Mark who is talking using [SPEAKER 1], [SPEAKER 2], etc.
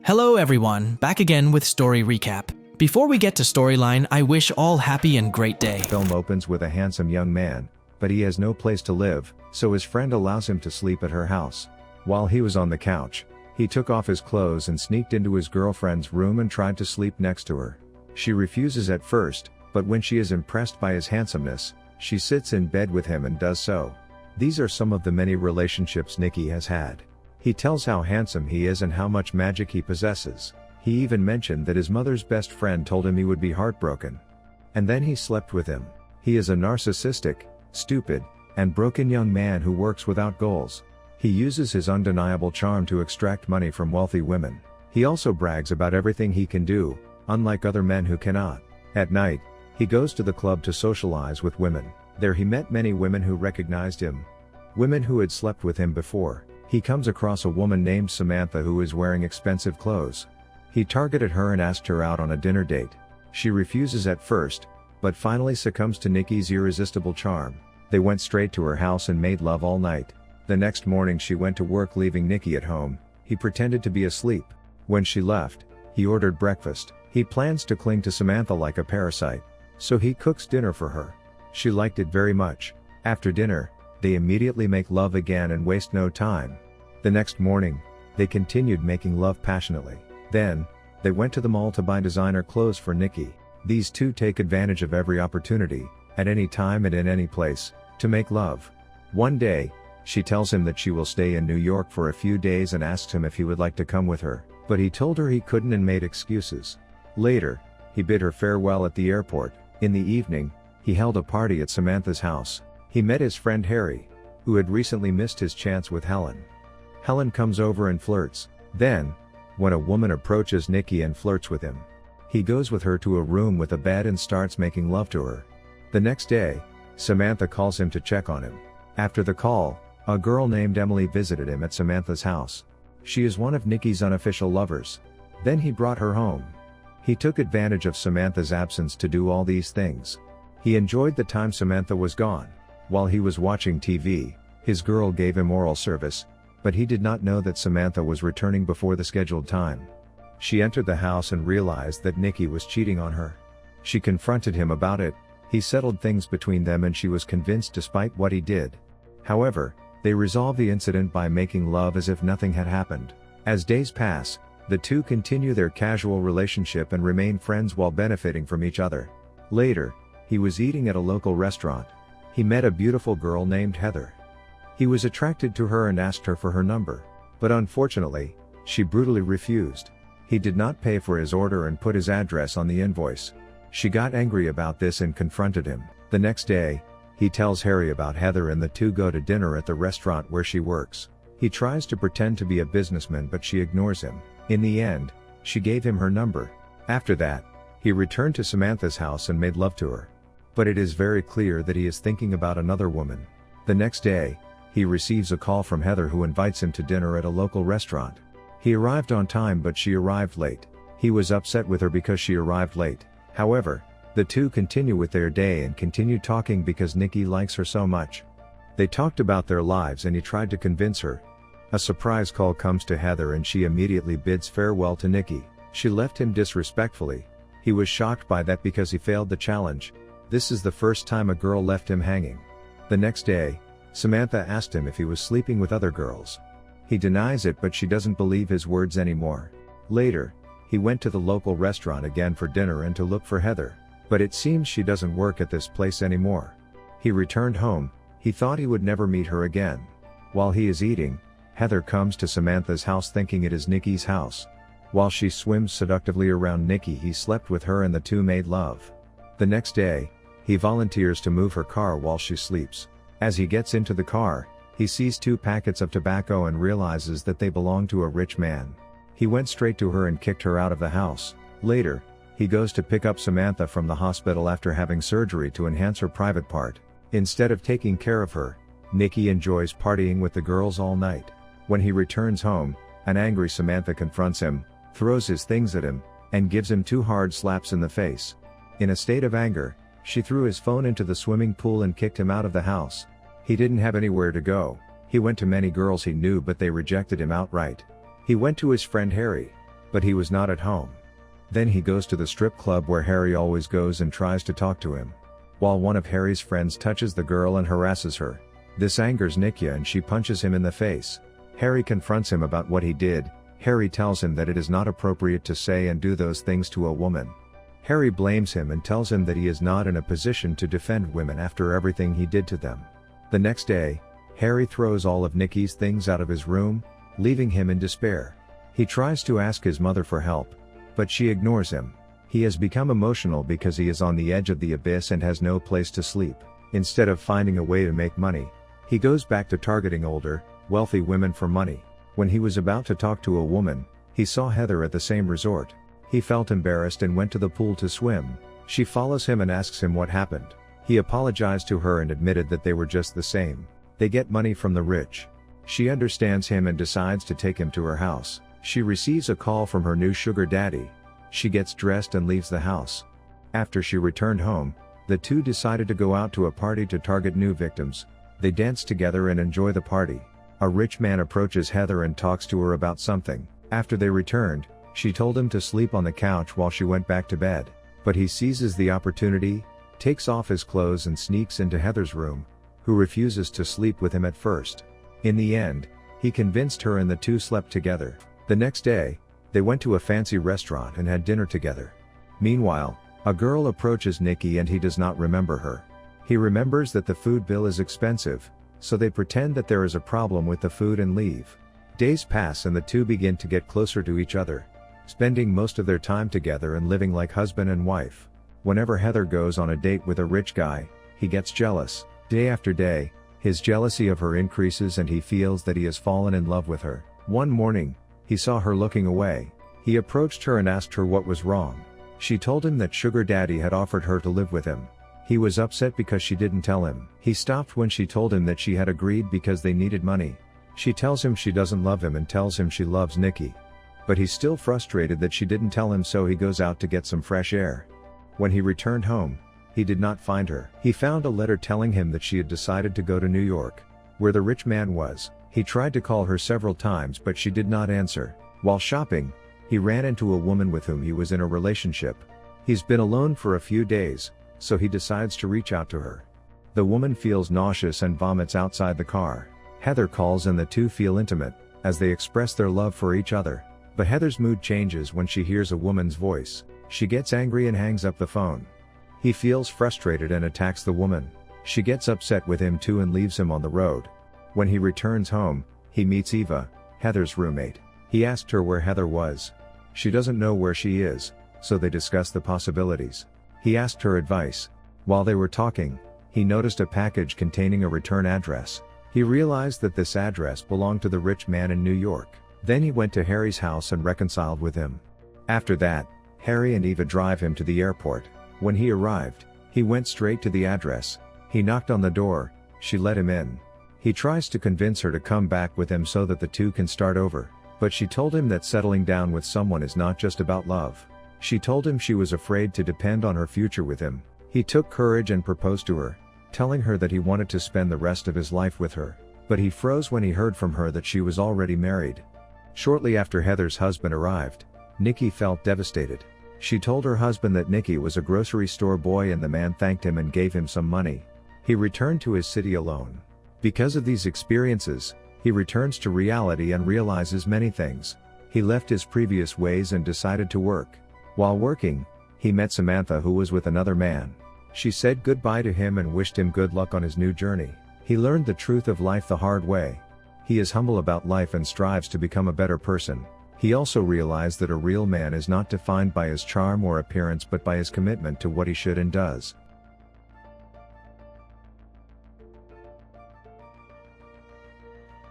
[SPEAKER 1] Hello everyone, back again with story recap. Before we get to storyline, I wish all happy and great day.
[SPEAKER 2] Film opens with a handsome young man, but he has no place to live, so his friend allows him to sleep at her house. While he was on the couch, he took off his clothes and sneaked into his girlfriend's room and tried to sleep next to her. She refuses at first, but when she is impressed by his handsomeness, she sits in bed with him and does so. These are some of the many relationships Nicky has had. He tells how handsome he is and how much magic he possesses. He even mentioned that his mother's best friend told him he would be heartbroken. And then he slept with him. He is a narcissistic, stupid, and broken young man who works without goals. He uses his undeniable charm to extract money from wealthy women. He also brags about everything he can do, unlike other men who cannot. At night, he goes to the club to socialize with women. There he met many women who recognized him. Women who had slept with him before. He comes across a woman named Samantha who is wearing expensive clothes. He targeted her and asked her out on a dinner date. She refuses at first, but finally succumbs to Nicky's irresistible charm. They went straight to her house and made love all night. The next morning she went to work, leaving Nicky at home. He pretended to be asleep. When she left, he ordered breakfast. He plans to cling to Samantha like a parasite, so he cooks dinner for her. She liked it very much. After dinner, they immediately make love again and waste no time. The next morning, they continued making love passionately. Then, they went to the mall to buy designer clothes for Nicky. These two take advantage of every opportunity, at any time and in any place, to make love. One day, she tells him that she will stay in New York for a few days and asks him if he would like to come with her, but he told her he couldn't and made excuses. Later, he bid her farewell at the airport. In the evening, he held a party at Samantha's house. He met his friend Harry, who had recently missed his chance with Helen. Helen comes over and flirts. Then, when a woman approaches Nicky and flirts with him, he goes with her to a room with a bed and starts making love to her. The next day, Samantha calls him to check on him. After the call, a girl named Emily visited him at Samantha's house. She is one of Nicky's unofficial lovers. Then he brought her home. He took advantage of Samantha's absence to do all these things. He enjoyed the time Samantha was gone. While he was watching TV, his girl gave him oral service, but he did not know that Samantha was returning before the scheduled time. She entered the house and realized that Nicky was cheating on her. She confronted him about it. He settled things between them and she was convinced despite what he did. However, they resolved the incident by making love as if nothing had happened. As days pass, the two continue their casual relationship and remain friends while benefiting from each other. Later, he was eating at a local restaurant. He met a beautiful girl named Heather. He was attracted to her and asked her for her number. But unfortunately, she brutally refused. He did not pay for his order and put his address on the invoice. She got angry about this and confronted him. The next day, he tells Harry about Heather and the two go to dinner at the restaurant where she works. He tries to pretend to be a businessman but she ignores him. In the end, she gave him her number. After that, he returned to Samantha's house and made love to her. But it is very clear that he is thinking about another woman. The next day, he receives a call from Heather who invites him to dinner at a local restaurant. He arrived on time but she arrived late. He was upset with her because she arrived late. However, the two continue with their day and continue talking because Nicky likes her so much. They talked about their lives and he tried to convince her. A surprise call comes to Heather and she immediately bids farewell to Nicky. She left him disrespectfully. He was shocked by that because he failed the challenge. This is the first time a girl left him hanging. The next day, Samantha asked him if he was sleeping with other girls. He denies it but she doesn't believe his words anymore. Later, he went to the local restaurant again for dinner and to look for Heather. But it seems she doesn't work at this place anymore. He returned home. He thought he would never meet her again. While he is eating, Heather comes to Samantha's house thinking it is Nicky's house. While she swims seductively around Nicky, he slept with her and the two made love. The next day, he volunteers to move her car while she sleeps. As he gets into the car, he sees 2 packets of tobacco and realizes that they belong to a rich man. He went straight to her and kicked her out of the house. Later, he goes to pick up Samantha from the hospital after having surgery to enhance her private part. Instead of taking care of her, Nicky enjoys partying with the girls all night. When he returns home, an angry Samantha confronts him, throws his things at him, and gives him 2 hard slaps in the face. In a state of anger, she threw his phone into the swimming pool and kicked him out of the house. He didn't have anywhere to go. He went to many girls he knew but they rejected him outright. He went to his friend Harry. but he was not at home. Then he goes to the strip club where Harry always goes and tries to talk to him. While one of Harry's friends touches the girl and harasses her. This angers Nikia and she punches him in the face. Harry confronts him about what he did. Harry tells him that it is not appropriate to say and do those things to a woman. Harry blames him and tells him that he is not in a position to defend women after everything he did to them. The next day, Harry throws all of Nicky's things out of his room, leaving him in despair. He tries to ask his mother for help, but she ignores him. He has become emotional because he is on the edge of the abyss and has no place to sleep. Instead of finding a way to make money, he goes back to targeting older, wealthy women for money. When he was about to talk to a woman, he saw Heather at the same resort. He felt embarrassed and went to the pool to swim. She follows him and asks him what happened. He apologized to her and admitted that they were just the same. They get money from the rich. She understands him and decides to take him to her house. She receives a call from her new sugar daddy. She gets dressed and leaves the house. After she returned home, the two decided to go out to a party to target new victims. They dance together and enjoy the party. A rich man approaches Heather and talks to her about something. After they returned, she told him to sleep on the couch while she went back to bed. But he seizes the opportunity, takes off his clothes and sneaks into Heather's room, who refuses to sleep with him at first. In the end, he convinced her and the two slept together. The next day, they went to a fancy restaurant and had dinner together. Meanwhile, a girl approaches Nicky and he does not remember her. He remembers that the food bill is expensive, so they pretend that there is a problem with the food and leave. Days pass and the two begin to get closer to each other, spending most of their time together and living like husband and wife. Whenever Heather goes on a date with a rich guy, he gets jealous. Day after day, his jealousy of her increases and he feels that he has fallen in love with her. One morning, he saw her looking away. He approached her and asked her what was wrong. She told him that Sugar Daddy had offered her to live with him. He was upset because she didn't tell him. He stopped when she told him that she had agreed because they needed money. She tells him she doesn't love him and tells him she loves Nicky. But he's still frustrated that she didn't tell him, so he goes out to get some fresh air. When he returned home, he did not find her. He found a letter telling him that she had decided to go to New York, where the rich man was. He tried to call her several times but she did not answer. While shopping, he ran into a woman with whom he was in a relationship. He's been alone for a few days, so he decides to reach out to her. The woman feels nauseous and vomits outside the car. Heather calls and the two feel intimate, as they express their love for each other. But Heather's mood changes when she hears a woman's voice. She gets angry and hangs up the phone. He feels frustrated and attacks the woman. She gets upset with him too and leaves him on the road. When he returns home, he meets Eva, Heather's roommate. He asked her where Heather was. She doesn't know where she is, so they discuss the possibilities. He asked her advice. While they were talking, he noticed a package containing a return address. He realized that this address belonged to the rich man in New York. Then he went to Harry's house and reconciled with him. After that, Harry and Eva drive him to the airport. When he arrived, he went straight to the address. He knocked on the door. She let him in. He tries to convince her to come back with him so that the two can start over. But she told him that settling down with someone is not just about love. She told him she was afraid to depend on her future with him. He took courage and proposed to her, telling her that he wanted to spend the rest of his life with her. But he froze when he heard from her that she was already married. Shortly after Heather's husband arrived, Nicky felt devastated. She told her husband that Nicky was a grocery store boy and the man thanked him and gave him some money. He returned to his city alone. Because of these experiences, he returns to reality and realizes many things. He left his previous ways and decided to work. While working, he met Samantha, who was with another man. She said goodbye to him and wished him good luck on his new journey. He learned the truth of life the hard way. He is humble about life and strives to become a better person. He also realized that a real man is not defined by his charm or appearance but by his commitment to what he should and does.